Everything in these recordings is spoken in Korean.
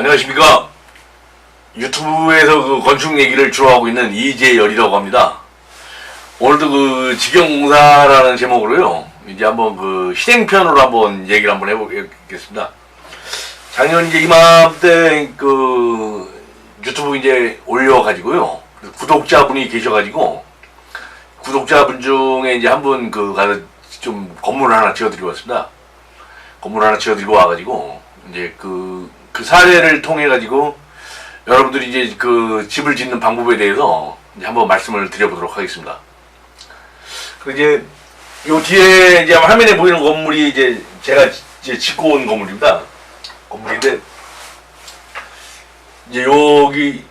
안녕하십니까. 유튜브에서 그 건축 얘기를 주로 하고 있는 이재열이라고 합니다. 오늘도 그 직영공사라는 제목으로요, 이제 한번 그 실행편으로 한번 얘기를 한번 해보겠습니다. 작년 이제 이맘때 그 유튜브 이제 올려가지고요, 구독자분이 계셔가지고, 구독자분 중에 이제 한 분 그 가서 좀 건물을 하나 지어드리고 왔습니다. 건물 하나 지어드리고 와가지고, 이제 그 사례를 통해가지고, 여러분들이 이제 그 집을 짓는 방법에 대해서 이제 한번 말씀을 드려보도록 하겠습니다. 그 이제 요 뒤에 이제 화면에 보이는 건물이 이제 제가 이제 짓고 온 건물입니다. 건물인데, 이제 여기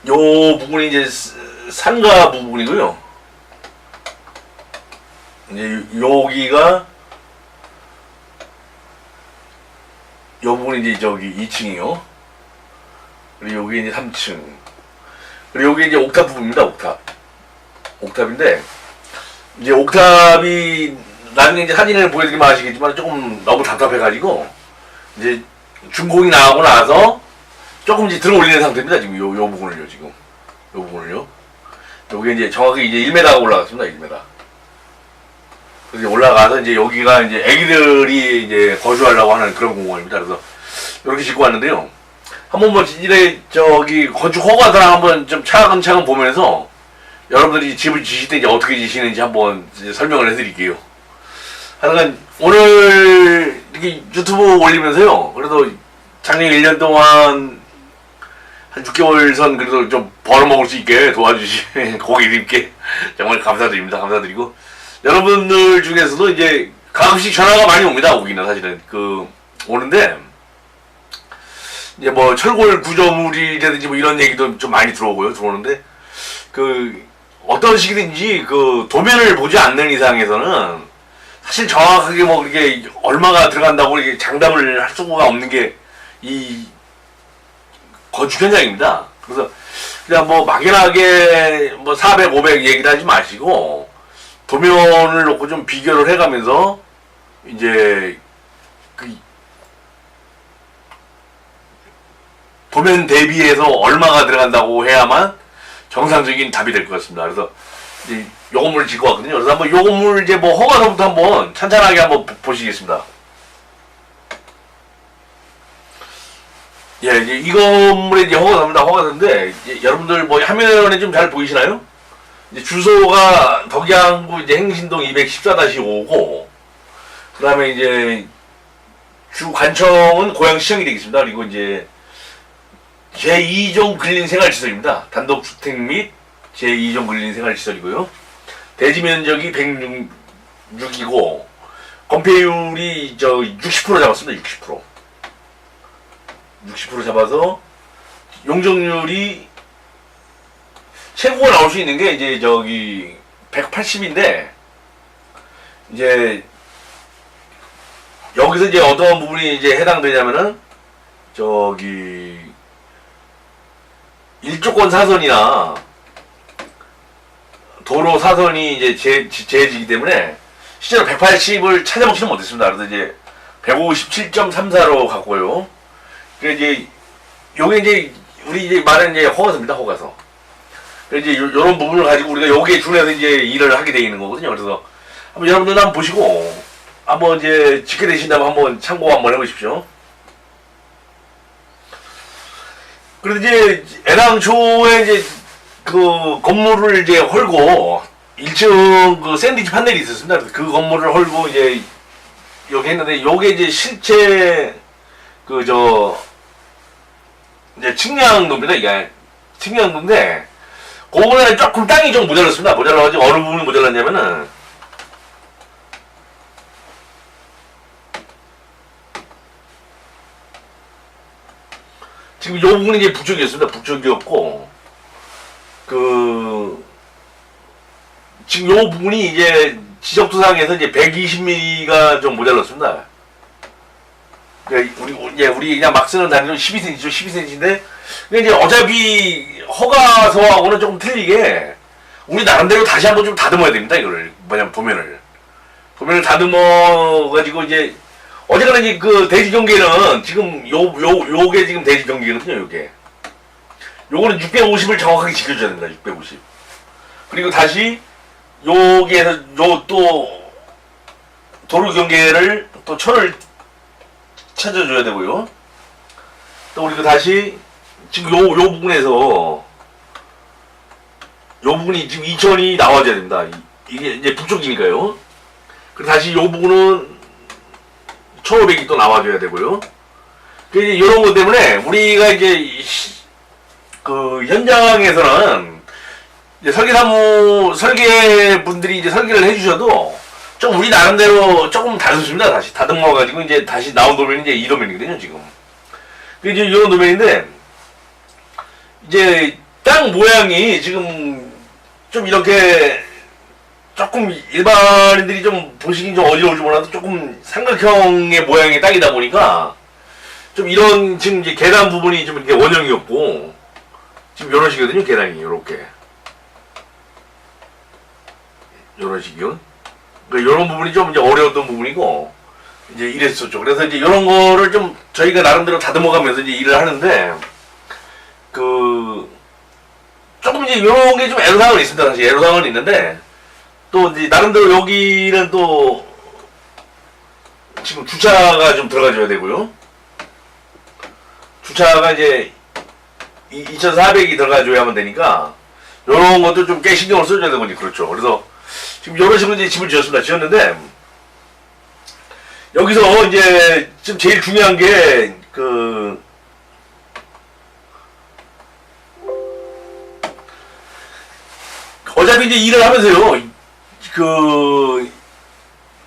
요 부분이 이제 상가 부분이고요. 이제 여기가 요 부분이 이제 저기 2층이요. 그리고 여기 이제 3층. 그리고 여기 이제 옥탑 부분입니다. 옥탑인데, 이제 옥탑이 나중에 이제 사진을 보여드리면 아시겠지만 조금 너무 답답해가지고 이제 준공이 나가고 나서 조금 이제 들어 올리는 상태입니다. 지금 요 부분을요, 지금. 요 부분을요. 여기 이제 정확히 이제 1m가 올라갔습니다. 1m. 그래서 올라가서 이제 여기가 이제 애기들이 이제 거주하려고 하는 그런 공간입니다. 그래서 이렇게 짓고 왔는데요. 한번 뭐 이래 저기 건축 허가서랑 한번 좀 차근차근 보면서 여러분들이 집을 지실 때 이제 어떻게 지시는지 한번 이제 설명을 해드릴게요. 하여간 오늘 이렇게 유튜브 올리면서요, 그래도 작년 1년 동안 한 6개월 선 그래도 좀 벌어먹을 수 있게 도와주신 고객님께 정말 감사드립니다. 감사드리고, 여러분들 중에서도 이제 가끔씩 전화가 많이 옵니다. 오기는 사실은 오는데, 이제 뭐 철골 구조물이라든지 뭐 이런 얘기도 좀 많이 들어오는데, 어떤 식이든지 도면을 보지 않는 이상에서는 사실 정확하게 뭐 이게 얼마가 들어간다고 이렇게 장담을 할 수가 없는 게 이 건축 현장입니다. 그래서 그냥 뭐 막연하게 뭐 400, 500 얘기를 하지 마시고 도면을 놓고 좀 비교를 해가면서 이제 도면 대비해서 얼마가 들어간다고 해야만 정상적인 답이 될 것 같습니다. 그래서 이제 요 건물을 짓고 왔거든요. 그래서 한번 요 건물 이제 뭐 허가서부터 한번 찬찬하게 한번 보시겠습니다. 예, 이제 이 건물에 이제 허가서입니다. 허가서인데, 이제 여러분들 뭐 화면에 좀 잘 보이시나요? 이제 주소가 덕양구 이제 행신동 214-5고, 그 다음에 이제 주 관청은 고양시청이 되겠습니다. 그리고 이제 제2종 근린생활시설입니다. 단독주택 및 제2종 근린생활시설이고요. 대지 면적이 106이고, 건폐율이 60% 잡았습니다. 60% 잡아서, 용적률이 최고가 나올 수 있는 게 이제 180인데, 이제 여기서 이제 어떤 부분이 이제 해당되냐면은 일조권 사선이나 도로 사선이 이제 제해지기 때문에 실제로 180을 찾아보지는 못했습니다. 그래서 이제 157.34로 갔고요. 그 이제 요게 이제 우리 이제 말하는 이제 허가서입니다. 허가서. 그 이제 요런 부분을 가지고 우리가 여기에 준해서 이제 일을 하게 돼 있는 거거든요. 그래서 한번 여러분들 한번 보시고 한번 이제 짓게 되신다면 한번 참고 한번 해보십시오. 그래서 이제 애당초에 이제 건물을 이제 헐고 1층 샌드위치 판넬이 있었습니다. 그래서 그 건물을 헐고 이제 여기 했는데, 요게 이제 실제 이제 측량도입니다. 이게 측량도인데, 그거는 조금 땅이 좀 모자랐습니다. 모자라가지고 어느 부분이 모자랐냐면은, 지금 요 부분이 이제 북쪽이었습니다. 북쪽이었고, 지금 요 부분이 이제 지적도상에서 이제 120mm가 좀 모자랐습니다. 우리 그냥 막 쓰는 단위로 12cm죠. 12cm인데, 이제 어차피 허가서하고는 조금 틀리게, 우리 나름대로 다시 한번 좀 다듬어야 됩니다. 이거를. 도면을 다듬어가지고 이제, 어쨌거나 이제 그 대지 경계는 지금 요게 지금 대지 경계거든요, 요게. 요거는 650을 정확하게 지켜줘야 됩니다, 650. 그리고 다시 여기에서 요 또 도로 경계를 또 천을 찾아줘야 되고요. 또 우리가 다시 지금 요 부분에서 요 부분이 지금 2000이 나와줘야 됩니다. 이게 이제 북쪽이니까요. 그리고 다시 요 부분은 1500이 또 나와줘야 되고요. 그 이제 요런 것 때문에 우리가 이제 그 현장에서는 이제 설계분들이 이제 설계를 해주셔도 좀 우리 나름대로 조금 다르습니다. 다시 다듬어가지고 이제 다시 나온 도면이 이제 이 도면이거든요, 지금. 그 이제 이런 도면인데, 이제 땅 모양이 지금 좀 이렇게 조금 일반인들이 좀 보시기 좀 어지러울지 몰라도 조금 삼각형의 모양의 땅이다 보니까 좀 이런 지금 이제 계단 부분이 좀 이렇게 원형이 없고 지금 이런 식이거든요, 계단이 이렇게. 이런 식이요. 그러니까 이런 부분이 좀 이제 어려웠던 부분이고 이제 이랬었죠. 그래서 이제 이런 거를 좀 저희가 나름대로 다듬어가면서 이제 일을 하는데 그 조금 이제 이런 게 좀 애로사항은 있습니다. 사실 애로사항은 있는데 또 이제 나름대로 여기는 또 지금 주차가 좀 들어가줘야 되고요. 주차가 이제 2,400이 들어가줘야만 되니까 이런 것도 좀 꽤 신경을 써줘야 되고 이제 그렇죠. 그래서 지금 이런 식으로 이제 집을 지었습니다. 지었는데 여기서 이제 지금 제일 중요한 게 그 어차피 이제 일을 하면서요. 그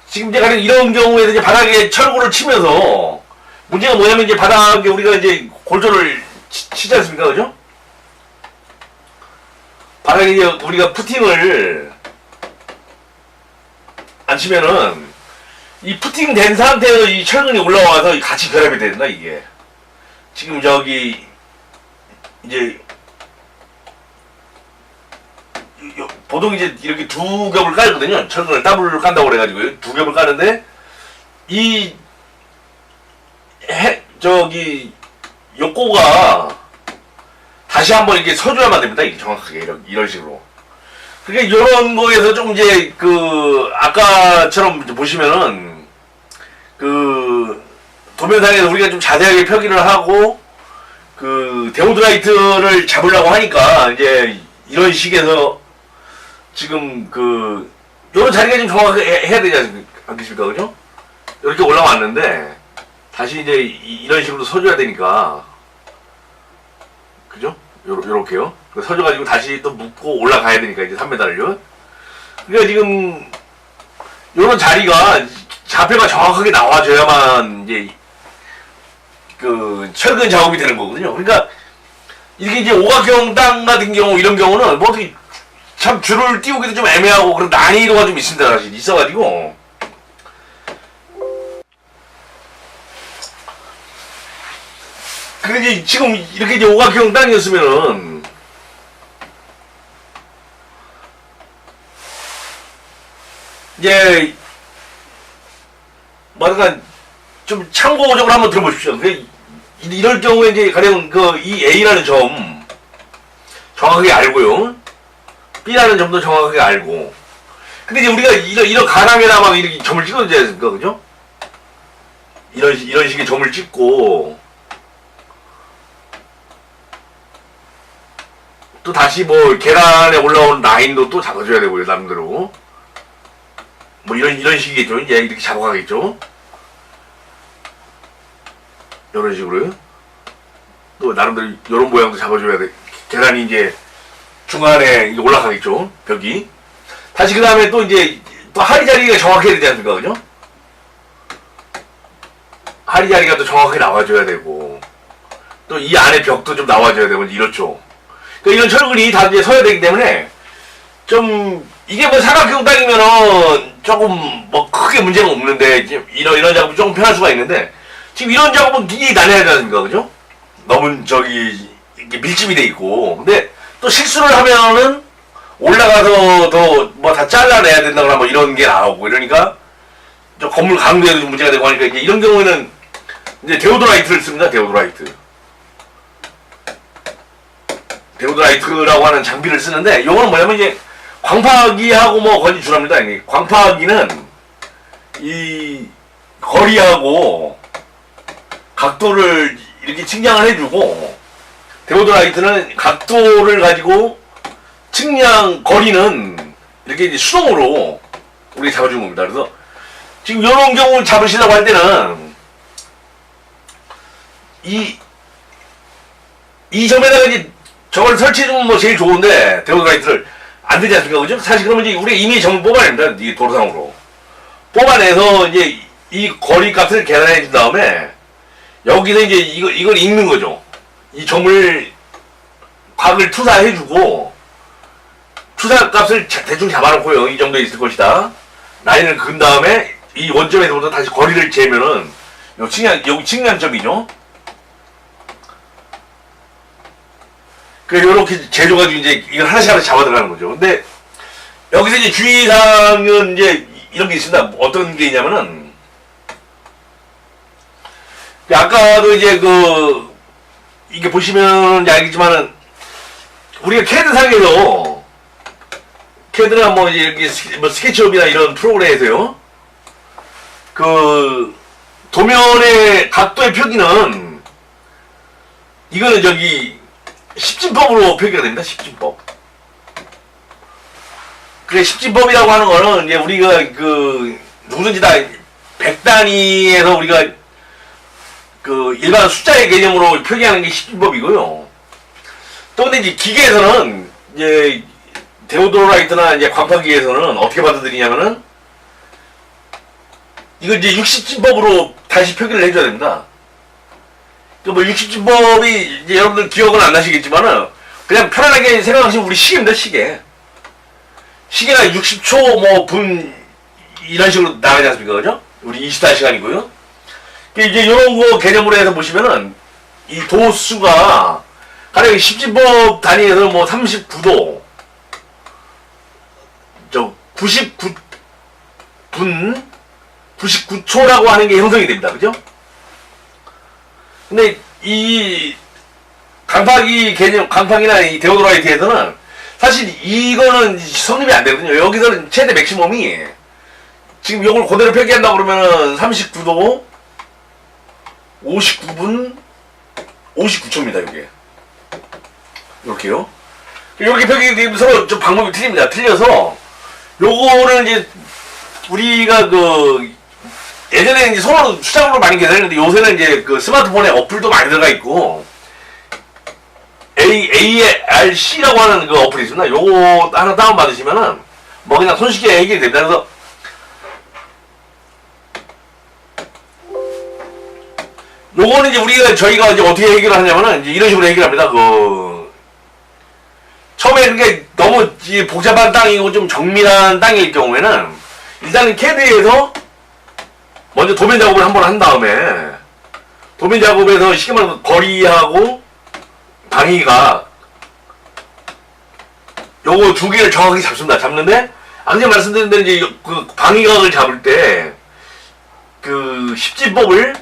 지금 이제 가령 이런 경우에는 이제 바닥에 철골을 치면서 문제가 뭐냐면 이제 바닥에 우리가 이제 골조를 치지 않습니까, 그죠? 바닥에 이제 우리가 푸팅을 안 치면은 이 푸팅된 상태에서 이 철근이 올라와서 같이 결합이 된다, 이게. 지금 저기 이제 보통 이제 이렇게 두 겹을 깔거든요. 철근을 더블을 깐다고 그래가지고요. 두 겹을 까는데 이 저기 요꼬가 다시 한번 이렇게 서줘야만 됩니다. 이게 정확하게 이런 식으로. 그러니까 이런 거에서 좀 이제 그 아까처럼 보시면은 그 도면상에서 우리가 좀 자세하게 표기를 하고 그 데오드라이트를 잡으려고 하니까 이제 이런 식에서 지금 그 요런 자리가 좀 정확하게 해야 되지 않겠습니까, 그죠? 이렇게 올라왔는데 다시 이제 이런 식으로 서줘야 되니까, 그죠? 요렇게요. 서줘가지고 다시 또 묶고 올라가야 되니까 이제 3m를요. 그러니까 지금 요런 자리가 좌표가 정확하게 나와줘야만 이제 그 철근 작업이 되는 거거든요. 그러니까 이게 이제 오각형 땅 같은 경우 이런 경우는 뭐 어떻게 참 줄을 띄우기도 좀 애매하고 그런 난이도가 좀 있습니다. 사실 있어가지고 근데 이제 지금 이렇게 이제 오각형 땅이었으면은 이제 뭐 약간 좀 참고적으로 한번 들어보십시오. 이럴 경우에 이제 가령 그 이 A라는 점 정확하게 알고요. B라는 점도 정확하게 알고. 근데 이제 우리가 이런 가람에다 막 이렇게 점을 찍어줘야 되니까, 그죠? 이런 식의 점을 찍고 또 다시 뭐 계단에 올라오는 라인도 또 잡아줘야 되고요, 나름대로. 뭐 이런 식이겠죠. 이제 이렇게 잡아가겠죠. 이런 식으로요. 또 나름대로 이런 모양도 잡아줘야 돼. 계단이 이제 중간에 올라가겠죠, 벽이. 다시 그 다음에 또 이제 또 하리 자리가 정확해야 되지 않습니까, 그죠? 하리 자리가 또 정확하게 나와줘야 되고 또 이 안에 벽도 좀 나와줘야 되고 이렇죠. 그러니까 이런 철근이 다 이제 서야 되기 때문에 좀 이게 뭐 삼각형 땅이면은 조금 뭐 크게 문제가 없는데 이런 작업이 조금 편할 수가 있는데 지금 이런 작업은 굉장히 난해하지 않습니까, 그죠? 너무 저기 이렇게 밀집이 돼 있고 근데 또 실수를 하면은 올라가서 더 뭐 다 잘라내야 된다거나 뭐 이런 게 나오고 이러니까 저 건물 강도에도 좀 문제가 되고 하니까 이제 이런 경우에는 이제 데오도라이트를 씁니다. 데오도라이트라고 하는 장비를 쓰는데 요거는 뭐냐면 이제 광파기하고 뭐 거의 준합니다. 광파기는 이 거리하고 각도를 이렇게 측량을 해주고 데오도라이트는 각도를 가지고 측량 거리는 이렇게 이제 수동으로 우리가 잡아주는 겁니다. 그래서 지금 이런 경우를 잡으시려고 할 때는 이 점에다가 이제 저걸 설치해주면 뭐 제일 좋은데 데오도라이트를 안 되지 않습니까? 그죠? 사실 그러면 이제 우리가 이미 점을 뽑아냅니다. 이 도로상으로. 뽑아내서 이제 이 거리 값을 계산해 준 다음에 여기서 이제 이걸 읽는 거죠. 이 점을 각을 투사해주고 투사 값을 대충 잡아놓고요. 이 정도에 있을 것이다. 라인을 그은 다음에 이 원점에서부터 다시 거리를 재면은 여기 측량점이죠. 그래서 이렇게 재줘가지고 이제 이걸 하나씩 잡아 들어가는 거죠. 근데 여기서 이제 주의사항은 이제 이런 게 있습니다. 어떤 게 있냐면은 아까도 이제 이게 보시면 이제 알겠지만은 우리가 캐드상에서 캐드나 뭐 이제 이렇게 뭐 스케치업이나 이런 프로그램에서요 도면의 각도의 표기는 이거는 저기 십진법으로 표기가 됩니다. 십진법. 그래 십진법이라고 하는 거는 이제 우리가 누구든지 다 100단위에서 우리가 일반 숫자의 개념으로 표기하는 게 십진법이고요. 또 근데 이제 기계에서는 이제 데오도라이트나 이제 광파기에서는 어떻게 받아들이냐면은 이걸 이제 60진법으로 다시 표기를 해줘야 됩니다. 뭐 60진법이 이제 여러분들 기억은 안 나시겠지만은 그냥 편안하게 생각하시면 우리 시계입니다. 시계가 60초 뭐 분 이런 식으로 나가지 않습니까? 그죠? 우리 24시간이고요. 이제 이런 거 개념으로 해서 보시면은 이 도수가 가령 10진법 단위에서 뭐 39도 99초라고 하는 게 형성이 됩니다. 그죠? 근데 이 강파기 개념, 강파기나 이 데오도라이트에서는 사실 이거는 성립이 안 되거든요. 여기서는 최대 맥시멈이 지금 이걸 그대로 표기한다 그러면은 39도 59분 59초입니다. 이게 이렇게요. 이렇게 표기되면 서로 좀 방법이 틀립니다. 틀려서 요거는 이제 우리가 예전에는 이제 손으로 수작으로 많이 계산했는데 요새는 이제 스마트폰에 어플도 많이 들어가 있고 ARC라고 하는 어플이 있습니다. 요거 하나 다운받으시면은 뭐 그냥 손쉽게 해결이 됩니다. 그래서 요거는 이제 저희가 이제 어떻게 해결을 하냐면은 이제 이런 식으로 해결합니다. 처음에 그게 너무 복잡한 땅이고 좀 정밀한 땅일 경우에는 일단은 캐드에서 먼저 도면 작업을 한번 한 다음에 도면 작업에서 쉽게 말해서 거리하고 방위가 요거 두 개를 정확히 잡습니다. 잡는데 아까 말씀드린 대로 이제 방위각을 잡을 때 10진법을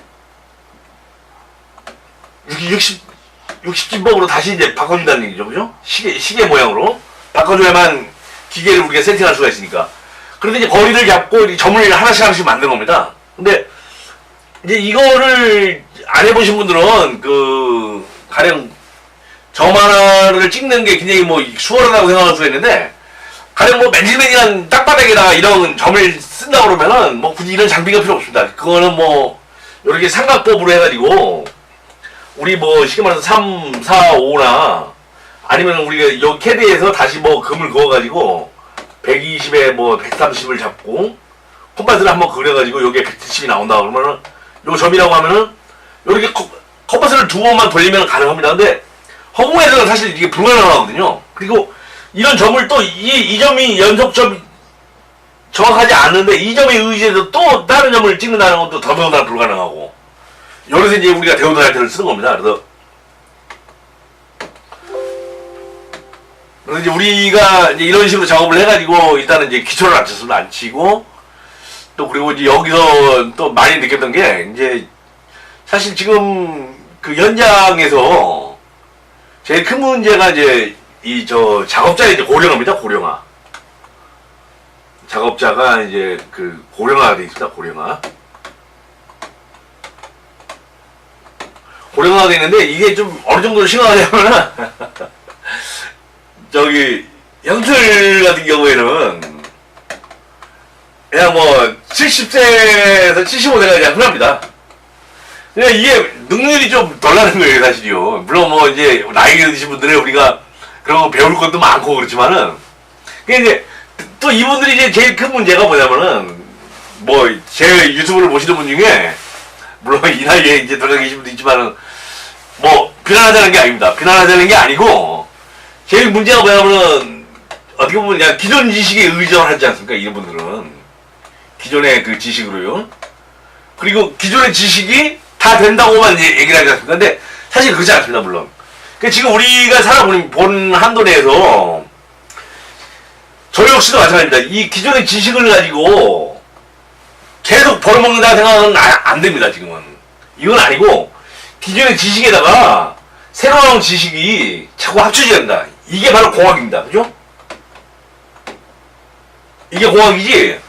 60진법으로 다시 이제 바꿔준다는 얘기죠. 그죠? 시계 모양으로 바꿔줘야만 기계를 우리가 세팅할 수가 있으니까. 그런데 이제 거리를 잡고 점을 하나씩 만든 겁니다. 근데 이제 이거를 안 해보신 분들은 가령 점 하나를 찍는 게 굉장히 뭐 수월하다고 생각할 수가 있는데 가령 뭐 맨질맨질한 땅바닥에다가 이런 점을 쓴다 그러면은 뭐 굳이 이런 장비가 필요 없습니다. 그거는 뭐 이렇게 삼각법으로 해가지고 우리 뭐 쉽게 말해서 3, 4, 5나 아니면 우리가 요 캐드에서 다시 뭐 금을 그어가지고 120에 뭐 130을 잡고 컴파스를 한번 그려가지고 요게 170이 나온다 그러면은 요 점이라고 하면은 요렇게 컴파스를 두 번만 돌리면 가능합니다. 근데 허공에서는 사실 이게 불가능하거든요. 그리고 이런 점을 또 이 점이 연속점이 정확하지 않은데 이 점에 의지해서 또 다른 점을 찍는다는 것도 더더욱 불가능하고 여기서 이제 우리가 데오도라이트를 쓰는 겁니다. 그래서 이제 우리가 이제 이런 식으로 작업을 해가지고 일단은 이제 기초를 안 치고 또 그리고 이제 여기서 또 많이 느꼈던 게 이제 사실 지금 그 현장에서 제일 큰 문제가 이제 이 저 작업자의 이제 고령화입니다. 고령화. 작업자가 이제 그 고령화가 돼 있습니다. 고령화. 고령화가 돼 있는데 이게 좀 어느 정도로 심하냐면은 저기 형들 같은 경우에는 그냥 뭐 70세에서 75세가 그냥 흔합니다. 그냥 이게 능률이 좀 덜 나는 거예요, 사실이요. 물론 뭐 이제 나이 드신 분들은 우리가 그런 거 배울 것도 많고 그렇지만은 근데 이제 또 이분들이 이제 제일 큰 문제가 뭐냐면은 뭐 제 유튜브를 보시는 분 중에 물론 이 나이에 이제 들어가 계신 분도 있지만은 뭐 비난하자는 게 아닙니다. 비난하자는 게 아니고 제일 문제가 뭐냐면은 어떻게 보면 그냥 기존 지식에 의존하지 않습니까? 이런 분들은 기존의 그 지식으로요. 그리고 기존의 지식이 다 된다고만 얘기를 하지 않습니까? 근데 사실 그렇지 않습니다. 물론. 그 지금 우리가 살아본 한도 내에서 저 역시도 마찬가지입니다. 이 기존의 지식을 가지고 계속 벌어먹는다 생각은 안 됩니다. 지금은. 이건 아니고 기존의 지식에다가 새로운 지식이 자꾸 합쳐져야 된다. 이게 바로 공학입니다. 그죠? 이게 공학이지.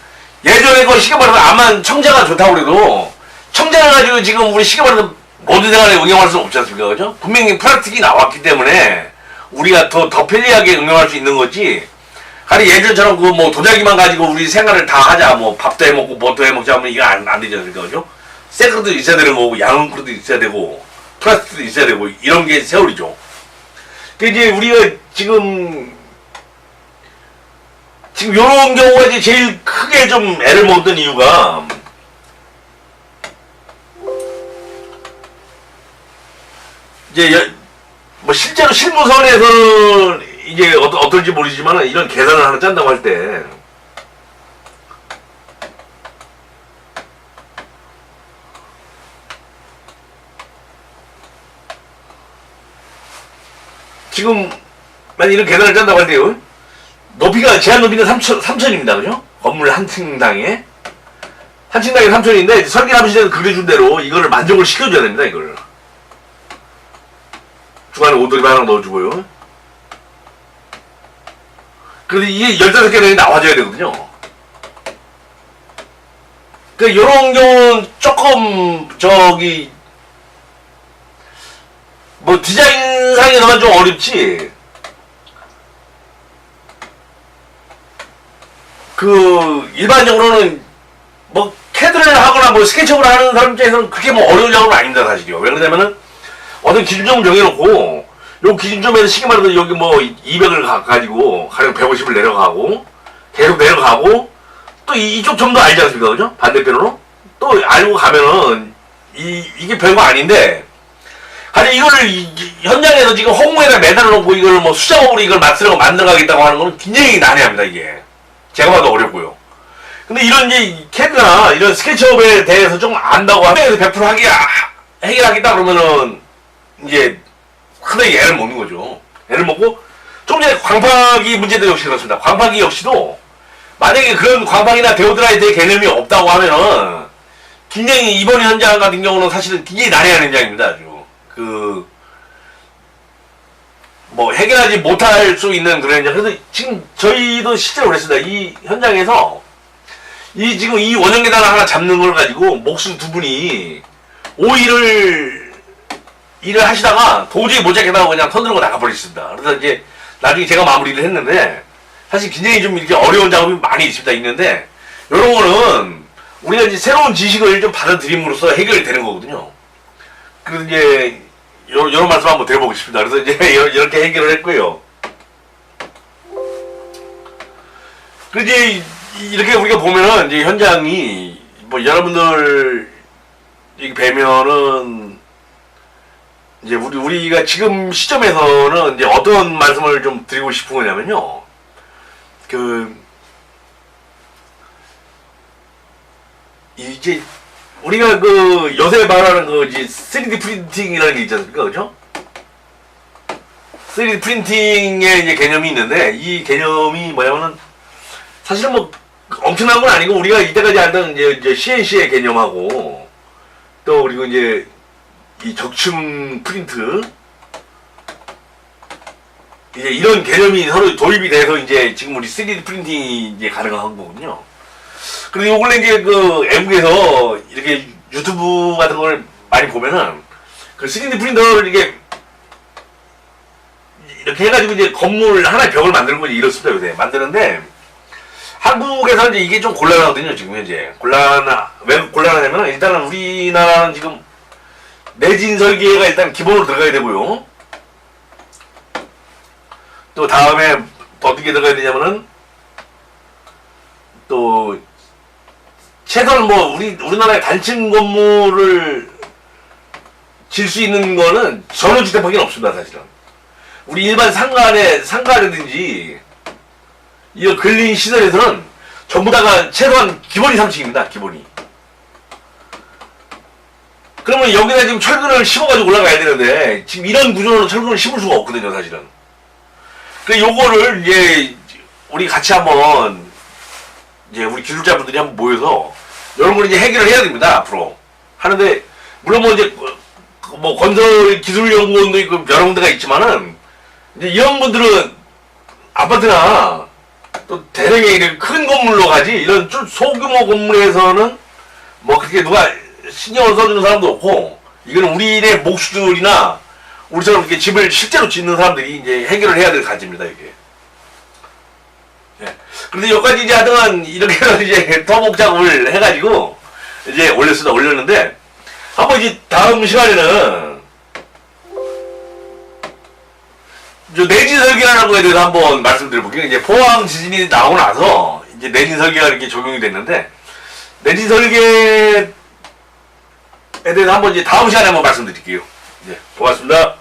예전에 그 시계 말해서 암만 청자가 좋다고 그래도 청자를 가지고 지금 우리 시계 말해서 모든 생활에 응용할 수는 없지 않습니까? 그죠? 분명히 프락틱이 나왔기 때문에 우리가 더 편리하게 응용할 수 있는 거지. 아니 예전처럼 그 뭐 도자기만 가지고 우리 생활을 다 하자. 뭐 밥도 해먹고 뭐도 해먹자 하면 이거 안 되지 않습니까? 그죠? 새크도 있어야 되는 거고 양크도 있어야 되고 플라스틱도 있어야 되고 이런 게 세월이죠. 근데 이제 우리가 지금 요런 경우가 이제 제일 크게 좀 애를 먹던 이유가 이제 뭐 실제로 실무선에서는 이게 어떨지 모르지만 이런 계산을 하나 짠다고 할 때 지금 만약 이런 계산을 짠다고 할 때요. 높이가 제한 높이는 3천입니다. 그죠? 건물 한 층당에 3천인데 설계하시는 그려준 대로 이거를 만족을 시켜줘야 됩니다. 이걸 중간에 오돌이 하나 넣어주고요. 그런데 이게 15개는 나와줘야 되거든요. 그러니까 요런 경우는 조금 저기 뭐 디자인상에서만 좀 어렵지 그 일반적으로는 뭐 캐드를 하거나 뭐 스케치업을 하는 사람 입장에서는 그게 뭐 어려운 작업은 아닙니다. 사실이요. 왜 그러냐면은 어떤 기준점을 정해놓고 요 기준점에서 시계 말해도 여기 뭐 200을 가지고 가령 150을 내려가고 계속 내려가고 또 이쪽 점도 알지 않습니까? 그죠? 반대편으로 또 알고 가면은 이게 별거 아닌데 아니 이거를 현장에서 지금 허공에다 매달아 놓고 이걸 뭐 수작업으로 이걸 만들어가겠다고 하는 건 굉장히 난해합니다. 이게 제가 봐도 어렵고요. 근데 이런 이제 캐드나 이런 스케치업에 대해서 좀 안다고 하면 100% 해결하겠다 그러면은 이제 상당히 애를 먹는 거죠. 애를 먹고 좀 전에 광파기 문제도 역시 그렇습니다. 광파기 역시도 만약에 그런 광파기나 데오드라이트의 개념이 없다고 하면은 굉장히 이번 현장 같은 경우는 사실은 굉장히 난해한 현장입니다. 아주 뭐 해결하지 못할 수 있는 그런 현장. 그래서 지금 저희도 실제로 그랬습니다. 이 현장에서 지금 이 원형 계단 하나 잡는 걸 가지고 목수 두 분이 5일을 일을 하시다가 도저히 못 잡겠다고 그냥 손 들고 나가버리셨습니다. 그래서 이제 나중에 제가 마무리를 했는데 사실 굉장히 좀 이렇게 어려운 작업이 많이 있는데 요런 거는 우리가 이제 새로운 지식을 좀 받아들임으로써 해결이 되는 거거든요. 그래서 이제 요런 말씀 한번 드려보고 싶습니다. 그래서 이제 이렇게 해결을 했고요. 그 이제 이렇게 우리가 보면은 이제 현장이 뭐 여러분들 뵈면은 이제 우리가 지금 시점에서는 이제 어떤 말씀을 좀 드리고 싶은 거냐면요. 이제 우리가 요새 말하는 이제 3D 프린팅이라는 게 있지 않습니까? 그죠? 3D 프린팅의 이제 개념이 있는데 이 개념이 뭐냐면은 사실은 뭐 엄청난 건 아니고 우리가 이때까지 알던 이제 CNC의 개념하고 또 그리고 이제 이 적층 프린트 이제 이런 개념이 서로 도입이 돼서 이제 지금 우리 3D 프린팅이 이제 가능한 거거든요. 그리고 요번에 이제 그 외국에서 이렇게 유튜브 같은 걸 많이 보면은 그 3D 프린터를 이렇게 해가지고 이제 건물 하나의 벽을 만드는 거지 이렇습니다 요새 만드는데 한국에서 이제 이게 좀 곤란하거든요 지금 현재 왜 곤란하냐면 일단은 우리나라는 지금 내진 설계가 일단 기본으로 들어가야 되고요. 또 다음에 어떻게 들어가야 되냐면은 또 최소한 뭐 우리나라의 단층 건물을 질 수 있는 거는 전원주택밖에 없습니다 사실은. 우리 일반 상가라든지 이 근린 시설에서는 전부 다가 최소한 기본이 3층입니다 기본이. 그러면 여기다 지금 철근을 심어가지고 올라가야 되는데 지금 이런 구조로는 철근을 심을 수가 없거든요 사실은. 그래서 요거를 이제 우리 같이 한번 이제 우리 기술자분들이 한번 모여서 이런 걸 이제 해결을 해야 됩니다 앞으로. 하는데 물론 뭐 이제 뭐 건설 기술연구원도 있고 여러 군데가 있지만은 이제 이런 분들은 아파트나 또 대량의 큰 건물로 가지 이런 좀 소규모 건물에서는 뭐 그렇게 누가 신경을 써주는 사람도 없고 이거는 우리의 목수들이나 우리처럼 이렇게 집을 실제로 짓는 사람들이 이제 해결을 해야 될 과제입니다 이게. 예. 그런데 여기까지 이제 하여간 이렇게 해서 이제 토목 작업을 해가지고 이제 올렸는데 한번 이제 다음 시간에는 내진 설계라는 거에 대해서 한번 말씀드려볼게요. 이제 포항 지진이 나오고 나서 이제 내진 설계가 이렇게 적용이 됐는데 내진 설계에 대해서 한번 이제 다음 시간에 한번 말씀드릴게요. 네, 고맙습니다.